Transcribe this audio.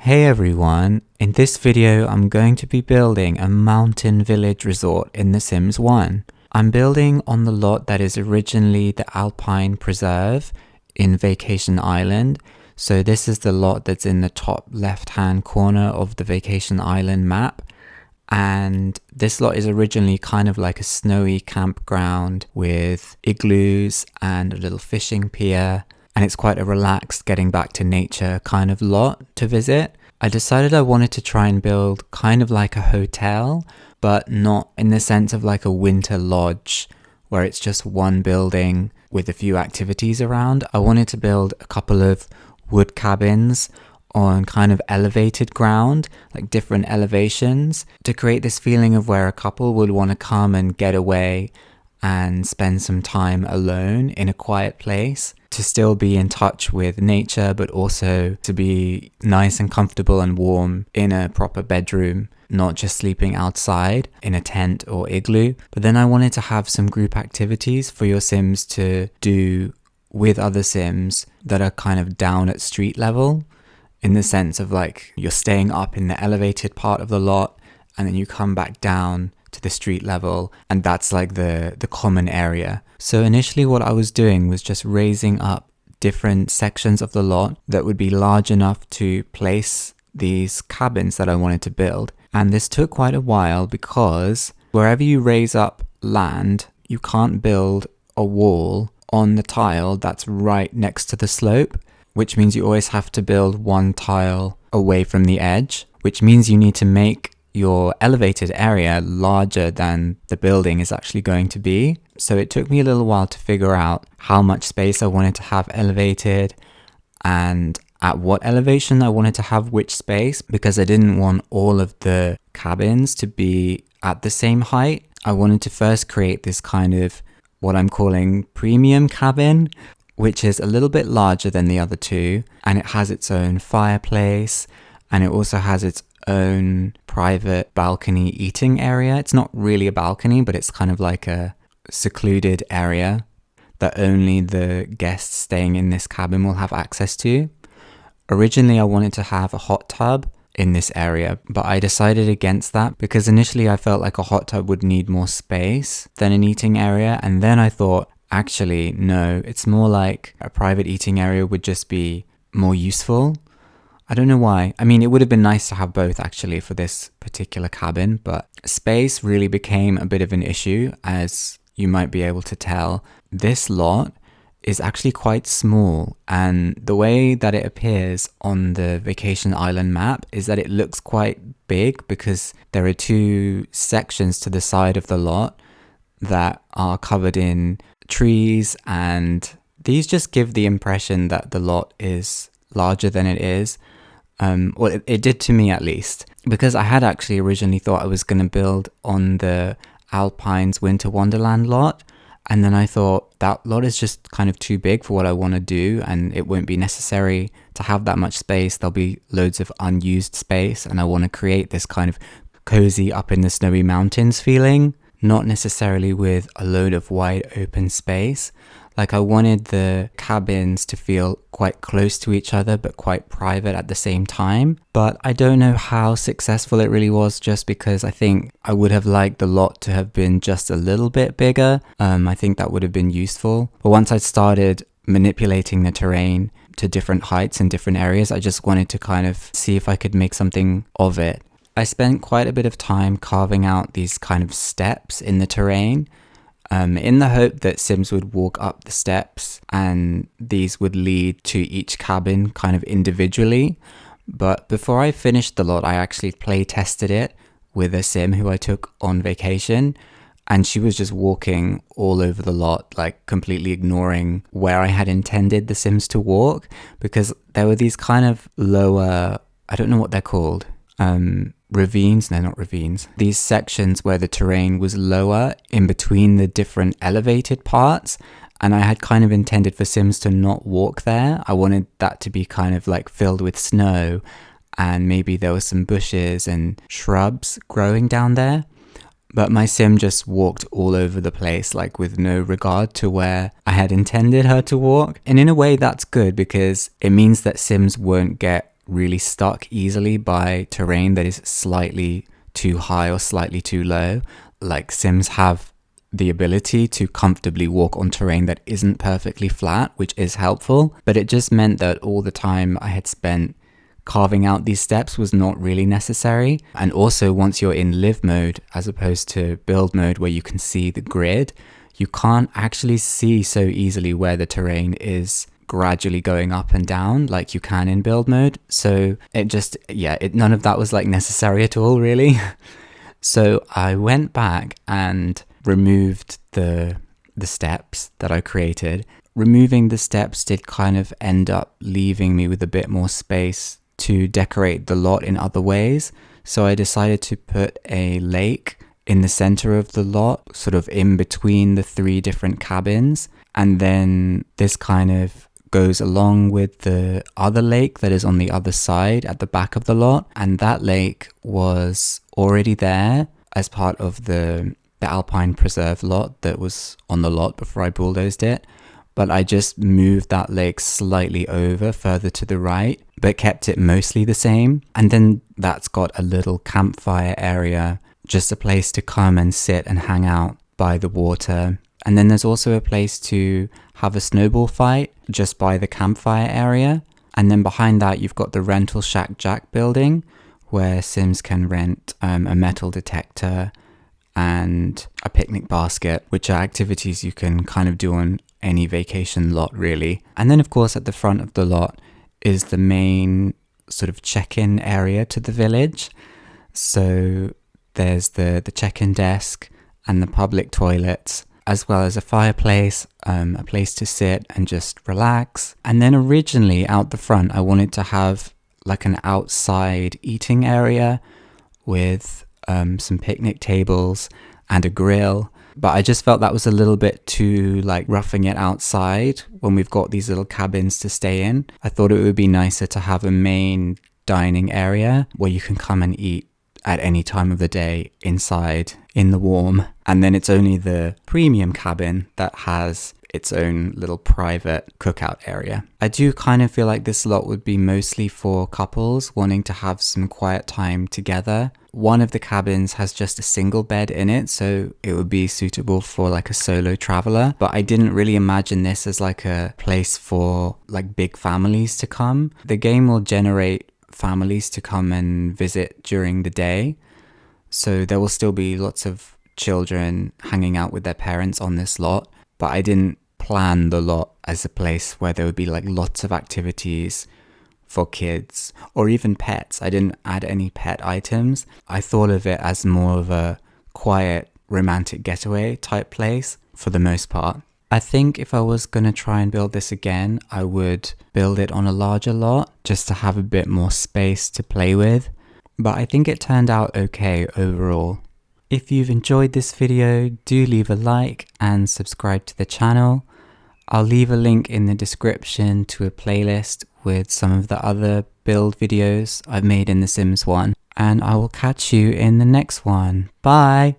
Hey everyone, in this video I'm going to be building a mountain village resort in The Sims 1. I'm building on the lot that is originally the Alpine Preserve in Vacation Island. So this is the lot that's in the top left hand corner of the Vacation Island map. And this lot is originally kind of like a snowy campground with igloos and a little fishing pier. And it's quite a relaxed getting back to nature kind of lot to visit. I decided I wanted to try and build kind of like a hotel, but not in the sense of like a winter lodge where it's just one building with a few activities around. I wanted to build a couple of wood cabins on kind of elevated ground, like different elevations, to create this feeling of where a couple would want to come and get away and spend some time alone in a quiet place, to still be in touch with nature, but also to be nice and comfortable and warm in a proper bedroom, not just sleeping outside in a tent or igloo. But then I wanted to have some group activities for your Sims to do with other Sims that are kind of down at street level, in the sense of like you're staying up in the elevated part of the lot and then you come back down to the street level, and that's like the common area. So initially what I was doing was just raising up different sections of the lot that would be large enough to place these cabins that I wanted to build. And this took quite a while because wherever you raise up land, you can't build a wall on the tile that's right next to the slope, which means you always have to build one tile away from the edge, which means you need to make your elevated area larger than the building is actually going to be. So it took me a little while to figure out how much space I wanted to have elevated and at what elevation I wanted to have which space, because I didn't want all of the cabins to be at the same height. I wanted to first create this kind of what I'm calling premium cabin, which is a little bit larger than the other two, and it has its own fireplace, and it also has its own private balcony eating area. It's not really a balcony, but it's kind of like a secluded area that only the guests staying in this cabin will have access to. Originally, I wanted to have a hot tub in this area, but I decided against that because initially I felt like a hot tub would need more space than an eating area. And then I thought, actually, no, it's more like a private eating area would just be more useful. I don't know why. I mean, it would have been nice to have both actually for this particular cabin, but space really became a bit of an issue, as you might be able to tell. This lot is actually quite small, and the way that it appears on the Vacation Island map is that it looks quite big because there are two sections to the side of the lot that are covered in trees, and these just give the impression that the lot is larger than it is. Well, it did to me at least, because I had actually originally thought I was going to build on the Alpine's Winter Wonderland lot, and then I thought that lot is just kind of too big for what I want to do, and it won't be necessary to have that much space. There'll be loads of unused space, and I want to create this kind of cozy up in the snowy mountains feeling, not necessarily with a load of wide open space. Like, I wanted the cabins to feel quite close to each other, but quite private at the same time. But I don't know how successful it really was, just because I think I would have liked the lot to have been just a little bit bigger. I think that would have been useful. But once I started manipulating the terrain to different heights in different areas, I just wanted to kind of see if I could make something of it. I spent quite a bit of time carving out these kind of steps in the terrain, in the hope that Sims would walk up the steps and these would lead to each cabin kind of individually. But before I finished the lot, I actually play tested it with a Sim who I took on vacation, and she was just walking all over the lot, like completely ignoring where I had intended the Sims to walk, because there were these kind of lower, I don't know what they're called, ravines? No, not ravines. These sections where the terrain was lower in between the different elevated parts, and I had kind of intended for Sims to not walk there. I wanted that to be kind of like filled with snow, and maybe there were some bushes and shrubs growing down there. But my Sim just walked all over the place, like with no regard to where I had intended her to walk. And in a way that's good, because it means that Sims won't get really stuck easily by terrain that is slightly too high or slightly too low. Like, Sims have the ability to comfortably walk on terrain that isn't perfectly flat, which is helpful, but it just meant that all the time I had spent carving out these steps was not really necessary. And also, once you're in live mode as opposed to build mode where you can see the grid, you can't actually see so easily where the terrain is gradually going up and down like you can in build mode. So it just, none of that was like necessary at all, really. So I went back and removed the steps that I created. Removing the steps did kind of end up leaving me with a bit more space to decorate the lot in other ways. So I decided to put a lake in the center of the lot, sort of in between the 3 different cabins. And then this kind of goes along with the other lake that is on the other side at the back of the lot. And that lake was already there as part of the Alpine Preserve lot that was on the lot before I bulldozed it. But I just moved that lake slightly over further to the right, but kept it mostly the same. And then that's got a little campfire area, just a place to come and sit and hang out by the water. And then there's also a place to have a snowball fight just by the campfire area. And then behind that, you've got the rental shack jack building where Sims can rent a metal detector and a picnic basket, which are activities you can kind of do on any vacation lot, really. And then, of course, at the front of the lot is the main sort of check-in area to the village. So there's the check-in desk and the public toilets, as well as a fireplace, a place to sit and just relax. And then originally out the front, I wanted to have like an outside eating area with some picnic tables and a grill. But I just felt that was a little bit too like roughing it outside when we've got these little cabins to stay in. I thought it would be nicer to have a main dining area where you can come and eat at any time of the day inside in the warm. And then it's only the premium cabin that has its own little private cookout area. I do kind of feel like this lot would be mostly for couples wanting to have some quiet time together. One of the cabins has just a single bed in it, so it would be suitable for like a solo traveler. But I didn't really imagine this as like a place for like big families to come. The game will generate families to come and visit during the day, so there will still be lots of children hanging out with their parents on this lot. But I didn't plan the lot as a place where there would be like lots of activities for kids or even pets. I didn't add any pet items. I thought of it as more of a quiet romantic getaway type place for the most part. I think if I was going to try and build this again, I would build it on a larger lot just to have a bit more space to play with. But I think it turned out okay overall. If you've enjoyed this video, do leave a like and subscribe to the channel. I'll leave a link in the description to a playlist with some of the other build videos I've made in The Sims 1. And I will catch you in the next one. Bye!